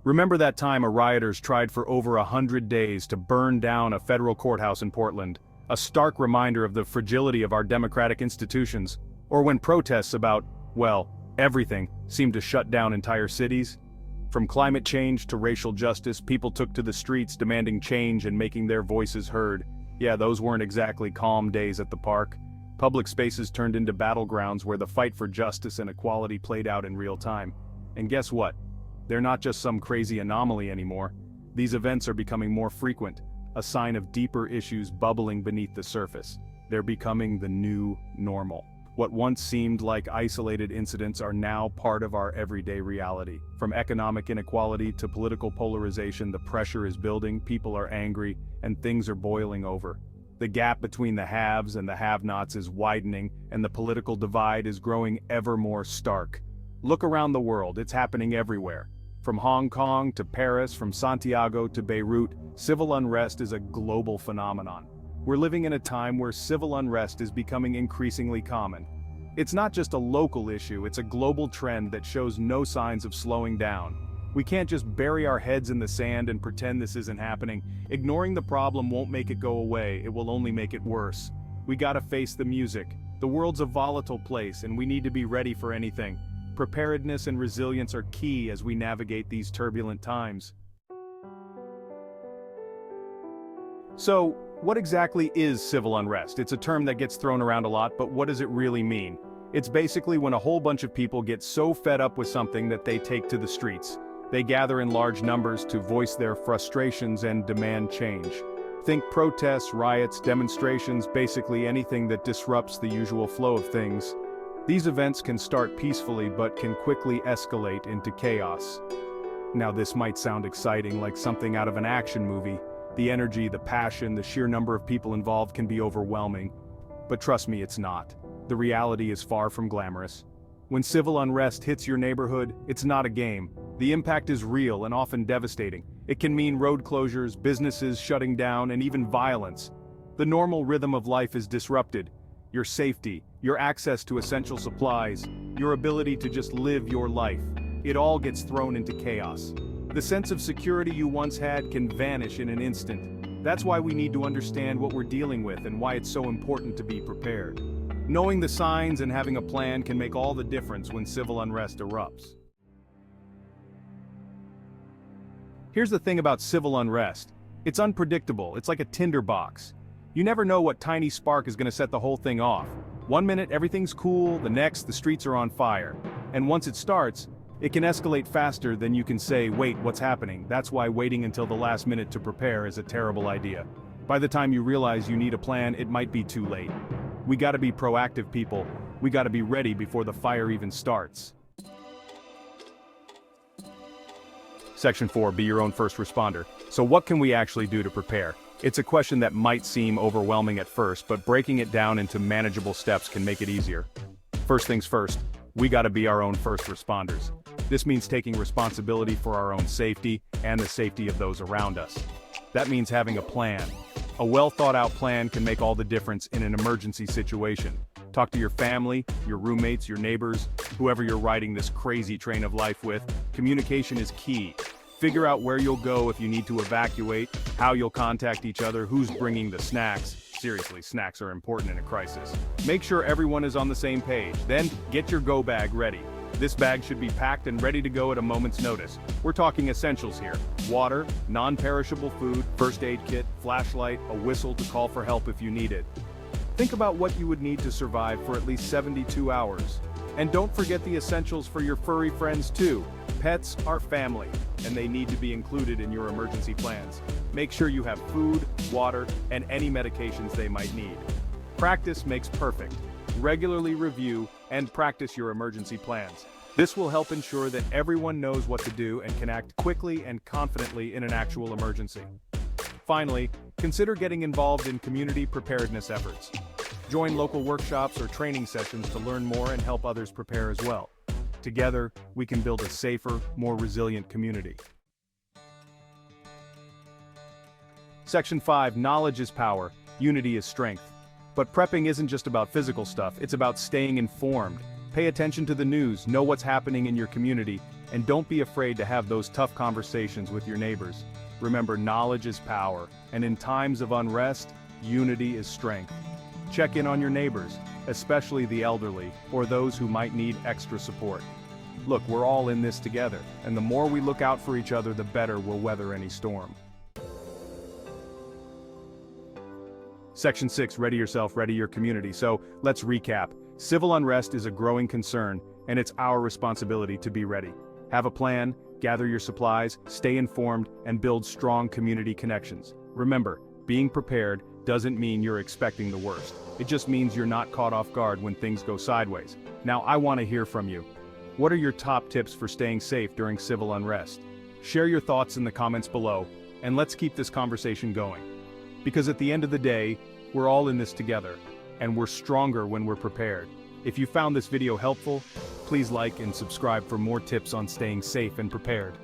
Remember that time rioters tried for over 100 days to burn down a federal courthouse in Portland? A stark reminder of the fragility of our democratic institutions. Or when protests about, well, everything, seemed to shut down entire cities? From climate change to racial justice, people took to the streets demanding change and making their voices heard. Yeah, those weren't exactly calm days at the park. Public spaces turned into battlegrounds where the fight for justice and equality played out in real time. And guess what? They're not just some crazy anomaly anymore. These events are becoming more frequent, a sign of deeper issues bubbling beneath the surface. They're becoming the new normal. What once seemed like isolated incidents are now part of our everyday reality. From economic inequality to political polarization, the pressure is building, people are angry, and things are boiling over. The gap between the haves and the have-nots is widening, and the political divide is growing ever more stark. Look around the world, it's happening everywhere. From Hong Kong to Paris, from Santiago to Beirut, civil unrest is a global phenomenon. We're living in a time where civil unrest is becoming increasingly common. It's not just a local issue, it's a global trend that shows no signs of slowing down. We can't just bury our heads in the sand and pretend this isn't happening. Ignoring the problem won't make it go away, it will only make it worse. We gotta face the music. The world's a volatile place and we need to be ready for anything. Preparedness and resilience are key as we navigate these turbulent times. So, what exactly is civil unrest? It's a term that gets thrown around a lot, but what does it really mean? It's basically when a whole bunch of people get so fed up with something that they take to the streets. They gather in large numbers to voice their frustrations and demand change. Think protests, riots, demonstrations, basically anything that disrupts the usual flow of things. These events can start peacefully but can quickly escalate into chaos. Now this might sound exciting, like something out of an action movie. The energy, the passion, the sheer number of people involved can be overwhelming. But trust me, it's not. The reality is far from glamorous. When civil unrest hits your neighborhood, it's not a game. The impact is real and often devastating. It can mean road closures, businesses shutting down, and even violence. The normal rhythm of life is disrupted. Your safety, your access to essential supplies, your ability to just live your life. It all gets thrown into chaos. The sense of security you once had can vanish in an instant. That's why we need to understand what we're dealing with and why it's so important to be prepared. Knowing the signs and having a plan can make all the difference when civil unrest erupts. Here's the thing about civil unrest. It's unpredictable, it's like a tinderbox. You never know what tiny spark is going to set the whole thing off. One minute everything's cool, the next the streets are on fire. And once it starts, it can escalate faster than you can say, wait, what's happening? That's why waiting until the last minute to prepare is a terrible idea. By the time you realize you need a plan, it might be too late. We gotta be proactive people. We gotta be ready before the fire even starts. Section 4, be your own first responder. So what can we actually do to prepare? It's a question that might seem overwhelming at first, but breaking it down into manageable steps can make it easier. First things first, we gotta be our own first responders. This means taking responsibility for our own safety and the safety of those around us. That means having a plan. A well-thought-out plan can make all the difference in an emergency situation. Talk to your family, your roommates, your neighbors, whoever you're riding this crazy train of life with. Communication is key. Figure out where you'll go if you need to evacuate, how you'll contact each other, who's bringing the snacks. Seriously, snacks are important in a crisis. Make sure everyone is on the same page. Then, get your go bag ready. This bag should be packed and ready to go at a moment's notice. We're talking essentials here. Water, non-perishable food, first aid kit, flashlight, a whistle to call for help if you need it. Think about what you would need to survive for at least 72 hours. And don't forget the essentials for your furry friends too. Pets are family, and they need to be included in your emergency plans. Make sure you have food, water, and any medications they might need. Practice makes perfect. Regularly review and practice your emergency plans. This will help ensure that everyone knows what to do and can act quickly and confidently in an actual emergency. Finally, consider getting involved in community preparedness efforts. Join local workshops or training sessions to learn more and help others prepare as well. Together, we can build a safer, more resilient community. Section 5, knowledge is power, unity is strength. But prepping isn't just about physical stuff, it's about staying informed. Pay attention to the news, know what's happening in your community, And don't be afraid to have those tough conversations with your neighbors. Remember, knowledge is power, and in times of unrest, unity is strength. Check in on your neighbors, especially the elderly or those who might need extra support. Look, we're all in this together, and the more we look out for each other, the better we'll weather any storm. Section 6, ready yourself, ready your community. So, let's recap. Civil unrest is a growing concern, and it's our responsibility to be ready. Have a plan, gather your supplies, stay informed, and build strong community connections. Remember, being prepared doesn't mean you're expecting the worst. It just means you're not caught off guard when things go sideways. Now, I want to hear from you. What are your top tips for staying safe during civil unrest? Share your thoughts in the comments below, and let's keep this conversation going. Because at the end of the day, we're all in this together, and we're stronger when we're prepared. If you found this video helpful, please like and subscribe for more tips on staying safe and prepared.